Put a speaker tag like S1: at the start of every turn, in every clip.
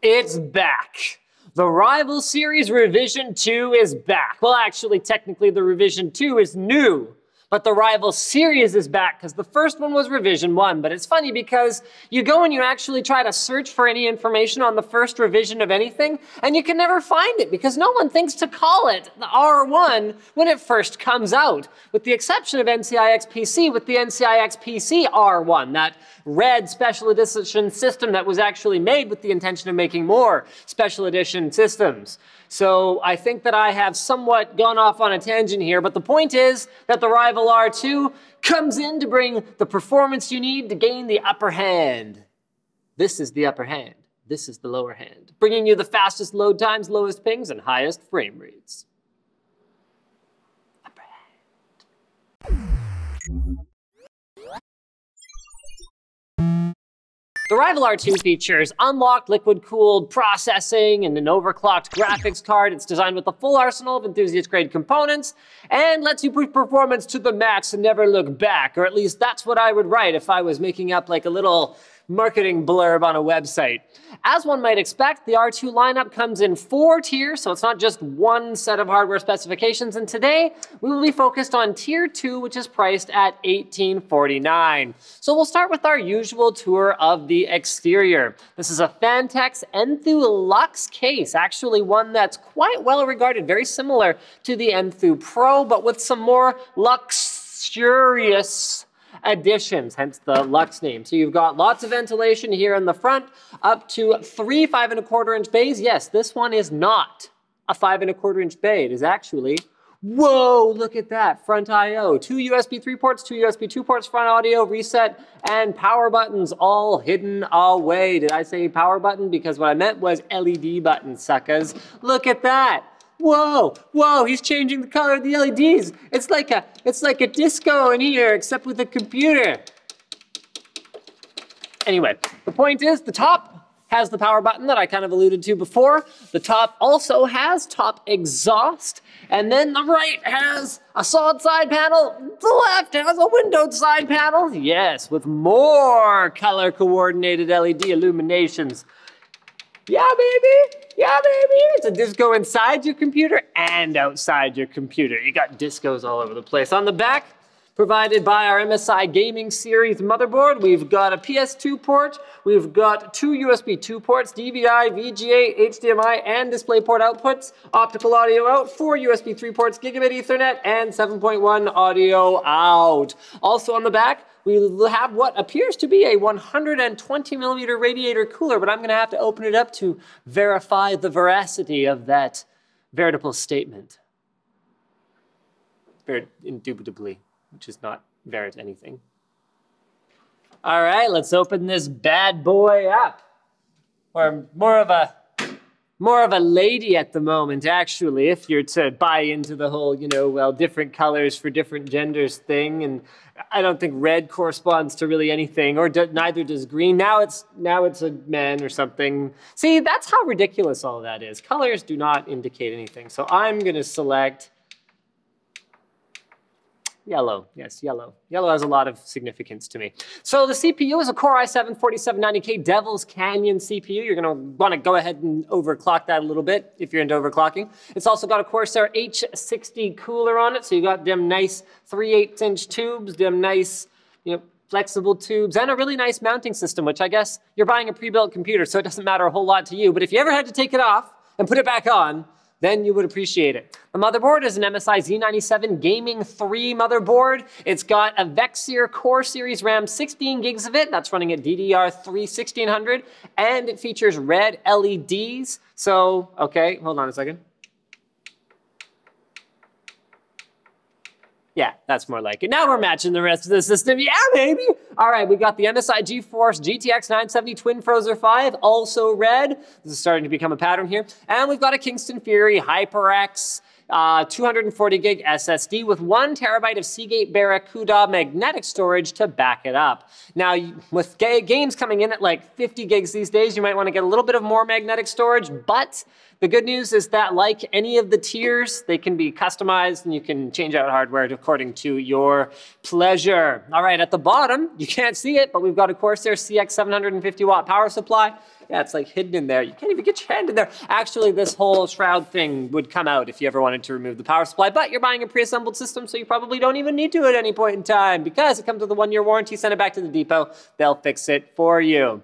S1: It's back. The Rival Series Revision 2 is back. Well, actually, technically, the Revision 2 is new, but the Rival Series is back because the first one was Revision 1. But it's funny because you go and you actually try to search for any information on the first revision of anything, and you can never find it because no one thinks to call it the R1 when it first comes out, with the exception of NCIX PC with the NCIX PC R1, that red special edition system that was actually made with the intention of making more special edition systems. So I think that I have somewhat gone off on a tangent here, but the point is that the Rival R2 comes in to bring the performance you need to gain the upper hand. This is the upper hand. This is the lower hand, bringing you the fastest load times, lowest pings, and highest frame rates. Upper hand. The Rival R2 features unlocked liquid-cooled processing and an overclocked graphics card. It's designed with a full arsenal of enthusiast-grade components and lets you push performance to the max and never look back, or at least that's what I would write if I was making up like a little marketing blurb on a website. As one might expect, the R2 lineup comes in 4 tiers, so it's not just one set of hardware specifications, and today we will be focused on Tier 2, which is priced at $1849. So we'll start with our usual tour of the exterior. This is a Phanteks Enthoo Luxe case, actually one that's quite well regarded, very similar to the Enthoo Pro, but with some more luxurious additions, hence the Luxe name. So you've got lots of ventilation here in the front, up to 3 5¼ inch bays. Yes, this one is not a 5¼ inch bay. It is actually, whoa, look at that, front I/O. 2 USB 3 ports, 2 USB 2 ports, front audio, reset, and power buttons all hidden away. Did I say power button? Because what I meant was LED button, suckers. Look at that. Whoa, whoa, he's changing the color of the LEDs. It's like a disco in here, except with a computer. Anyway, the point is the top has the power button that I kind of alluded to before. The top also has top exhaust, and then the right has a solid side panel. The left has a windowed side panel. Yes, with more color coordinated LED illuminations. Yeah, baby. Yeah, baby. It's a disco inside your computer and outside your computer. You got discos all over the place. On the back, provided by our MSI Gaming series motherboard, we've got a PS2 port, we've got 2 USB 2 ports, DVI, VGA, HDMI, and DisplayPort outputs, optical audio out, 4 USB 3 ports, gigabit Ethernet, and 7.1 audio out. Also on the back, we have what appears to be a 120mm radiator cooler, but I'm going to have to open it up to verify the veracity of that veritable statement. Indubitably, which is not verit anything. All right, let's open this bad boy up. Or more of a lady at the moment, actually, if you're to buy into the whole, you know, well, different colors for different genders thing. And I don't think red corresponds to really anything, or neither does green. Now it's a man or something. See, that's how ridiculous all that is. Colors do not indicate anything. So I'm going to select yellow. Yes, yellow. Yellow has a lot of significance to me. So the CPU is a Core i7-4790K Devil's Canyon CPU. You're going to want to go ahead and overclock that a little bit if you're into overclocking. It's also got a Corsair H60 cooler on it, so you got them nice 3/8 inch tubes, them nice, you know, flexible tubes, and a really nice mounting system, which I guess you're buying a pre-built computer, so it doesn't matter a whole lot to you. But if you ever had to take it off and put it back on, then you would appreciate it. The motherboard is an MSI Z97 Gaming 3 motherboard. It's got a Vexir Core Series RAM, 16 gigs of it. That's running at DDR3 1600, and it features red LEDs. So, okay, hold on a second. Yeah, that's more like it. Now we're matching the rest of the system. Yeah, baby! All right, we got the MSI GeForce GTX 970 Twin Frozer 5, also red. This is starting to become a pattern here. And we've got a Kingston Fury HyperX 240 gig SSD with 1 terabyte of Seagate Barracuda magnetic storage to back it up. Now, with games coming in at like 50 gigs these days, you might want to get a little bit of more magnetic storage, but the good news is that, like any of the tiers, they can be customized and you can change out hardware according to your pleasure. All right, at the bottom, you can't see it, but we've got a Corsair CX 750 watt power supply. Yeah, it's like hidden in there. You can't even get your hand in there. Actually, this whole shroud thing would come out if you ever wanted to remove the power supply, but you're buying a pre-assembled system, so you probably don't even need to at any point in time because it comes with a 1-year warranty. Send it back to the depot. They'll fix it for you.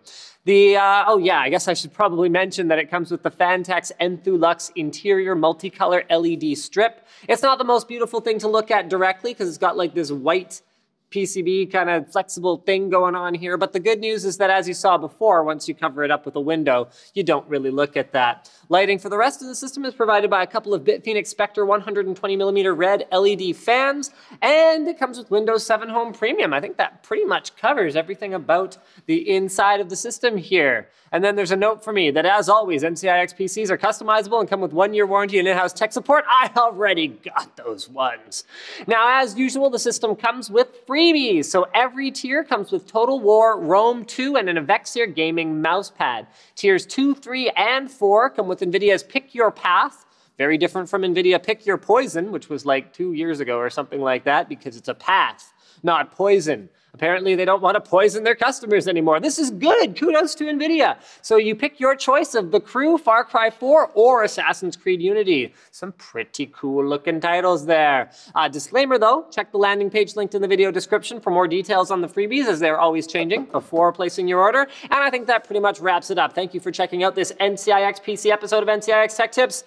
S1: Oh yeah, I guess I should probably mention that it comes with the Phanteks Enthoo Luxe interior multicolor LED strip. It's not the most beautiful thing to look at directly because it's got like this white PCB kind of flexible thing going on here, but the good news is that as you saw before, once you cover it up with a window, you don't really look at that. Lighting for the rest of the system is provided by a couple of Phanteks Spectre 120mm red LED fans, and it comes with Windows 7 Home Premium. I think that pretty much covers everything about the inside of the system here. And then there's a note for me that, as always, NCIX PCs are customizable and come with 1-year warranty and in-house tech support. I already got those ones. Now, as usual, the system comes with freebies. So every tier comes with Total War, Rome 2, and an Avexir Gaming mousepad. Tiers 2, 3, and 4 come with NVIDIA's Pick Your Path. Very different from NVIDIA Pick Your Poison, which was like 2 years ago or something like that, because it's a path, not poison. Apparently, they don't want to poison their customers anymore. This is good. Kudos to NVIDIA. So you pick your choice of The Crew, Far Cry 4, or Assassin's Creed Unity. Some pretty cool looking titles there. Disclaimer though, check the landing page linked in the video description for more details on the freebies, as they're always changing before placing your order. And I think that pretty much wraps it up. Thank you for checking out this NCIX PC episode of NCIX Tech Tips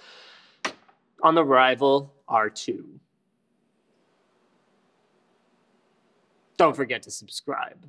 S1: on the Rival R2. Don't forget to subscribe.